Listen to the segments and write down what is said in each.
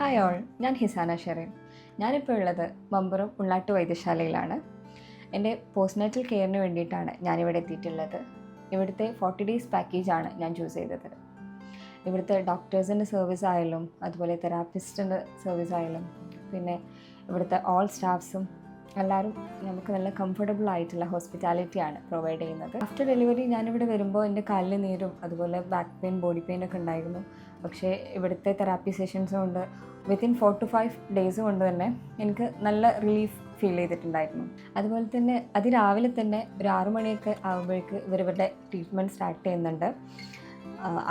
Hi all, ഞാൻ ഹിസാന ഷെറിൻ. ഞാനിപ്പോൾ ഉള്ളത് മമ്പുറം ഉള്ളാട്ട് വൈദ്യശാലയിലാണ്. എൻ്റെ പോസ്റ്റ്നാറ്റൽ കെയറിന് വേണ്ടിയിട്ടാണ് ഞാനിവിടെ എത്തിയിട്ടുള്ളത്. ഇവിടുത്തെ 40 ഡേയ്സ് പാക്കേജാണ് ഞാൻ ചൂസ് ചെയ്തത്. ഇവിടുത്തെ ഡോക്ടേഴ്സിൻ്റെ സർവീസ് ആയാലും അതുപോലെ തെറാപ്പിസ്റ്റിൻ്റെ സർവീസ് ആയാലും പിന്നെ ഇവിടുത്തെ ഓൾ സ്റ്റാഫ്സും എല്ലാവരും നമുക്ക് നല്ല കംഫർട്ടബിൾ ആയിട്ടുള്ള ഹോസ്പിറ്റാലിറ്റിയാണ് പ്രൊവൈഡ് ചെയ്യുന്നത്. ആഫ്റ്റർ ഡെലിവറി ഞാനിവിടെ വരുമ്പോൾ എൻ്റെ കാലിന് നീരും അതുപോലെ ബാക്ക് പെയിൻ ബോഡി പെയിൻ ഒക്കെ ഉണ്ടായിരുന്നു. പക്ഷേ ഇവിടുത്തെ തെറാപ്പി സെഷൻസ് കൊണ്ട് വിത്തിൻ 4 to 5 ഡേയ്സ് കൊണ്ട് തന്നെ എനിക്ക് നല്ല റിലീഫ് ഫീൽ ചെയ്തിട്ടുണ്ടായിരുന്നു. അതുപോലെ തന്നെ അതിരാവിലെ തന്നെ ഒരു 6 മണിയൊക്കെ ആകുമ്പോഴേക്ക് ഇവരുടെ ട്രീറ്റ്മെൻറ്റ് സ്റ്റാർട്ട് ചെയ്യുന്നുണ്ട്.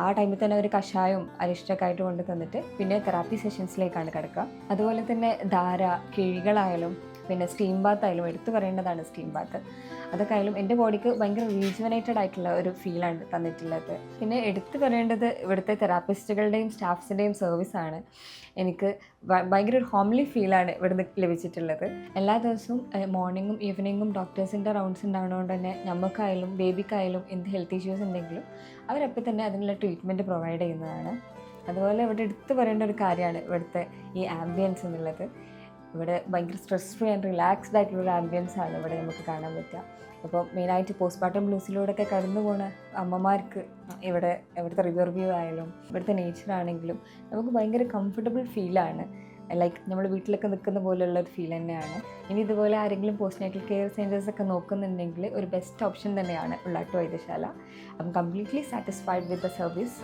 ആ ടൈമിൽ തന്നെ ഒരു കഷായവും അരിഷ്ടമൊക്കെ ആയിട്ട് കൊണ്ട് തന്നിട്ട് പിന്നെ തെറാപ്പി സെഷൻസിലേക്കാണ് കിടക്കുക. അതുപോലെ തന്നെ ധാര, കിഴികളായാലും പിന്നെ സ്റ്റീം ബാത്ത് ആയാലും എടുത്തു പറയേണ്ടതാണ് സ്റ്റീം ബാത്ത്. അതൊക്കെ ആയാലും എൻ്റെ ബോഡിക്ക് ഭയങ്കര റീജുവനേറ്റഡ് ആയിട്ടുള്ള ഒരു ഫീലാണ് തന്നിട്ടുള്ളത്. പിന്നെ എടുത്തു പറയേണ്ടത് ഇവിടുത്തെ തെറാപ്പിസ്റ്റുകളുടെയും സ്റ്റാഫ്സിൻ്റെയും സർവീസാണ്. എനിക്ക് ഭയങ്കര ഒരു ഹോംലി ഫീലാണ് ഇവിടുന്ന് ലഭിച്ചിട്ടുള്ളത്. എല്ലാ ദിവസവും മോർണിംഗും ഈവനിങ്ങും ഡോക്ടേഴ്സിൻ്റെ റൗണ്ട്സ് ഉണ്ടാകുന്നതുകൊണ്ട് തന്നെ നമുക്കായാലും ബേബിക്കായാലും എന്ത് ഹെൽത്ത് ഇഷ്യൂസ് ഉണ്ടെങ്കിലും അവരപ്പോൾ തന്നെ അതിനുള്ള ട്രീറ്റ്മെൻറ്റ് പ്രൊവൈഡ് ചെയ്യുന്നതാണ്. അതുപോലെ ഇവിടെ എടുത്തു പറയേണ്ട ഒരു കാര്യമാണ് ഇവിടുത്തെ ഈ ആംബിയൻസ് എന്നുള്ളത്. ഇവിടെ ഭയങ്കര സ്ട്രെസ് ഫ്രീ ആൻഡ് റിലാക്സ്ഡ് ആയിട്ടുള്ളൊരു ആംബിയൻസ് ആണ് ഇവിടെ നമുക്ക് കാണാൻ പറ്റുക. അപ്പോൾ മെയിനായിട്ട് പോസ്റ്റ്മോർട്ടം ബ്ലൂസിലൂടെയൊക്കെ കടന്നു പോകുന്ന അമ്മമാർക്ക് ഇവിടുത്തെ റിവർ വ്യൂ ആയാലും ഇവിടുത്തെ നേച്ചർ ആണെങ്കിലും നമുക്ക് ഭയങ്കര കംഫർട്ടബിൾ ഫീലാണ്. ലൈക്ക് നമ്മൾ വീട്ടിലൊക്കെ നിൽക്കുന്ന പോലെയുള്ള ഒരു ഫീൽ തന്നെയാണ്. ഇനി ഇതുപോലെ ആരെങ്കിലും പോസ്റ്റ്നാറ്റൽ കെയർ സെൻറ്റേഴ്സൊക്കെ നോക്കുന്നുണ്ടെങ്കിൽ ഒരു ബെസ്റ്റ് ഓപ്ഷൻ തന്നെയാണ് Ullattu Vaidyasala. I'm completely satisfied with the service.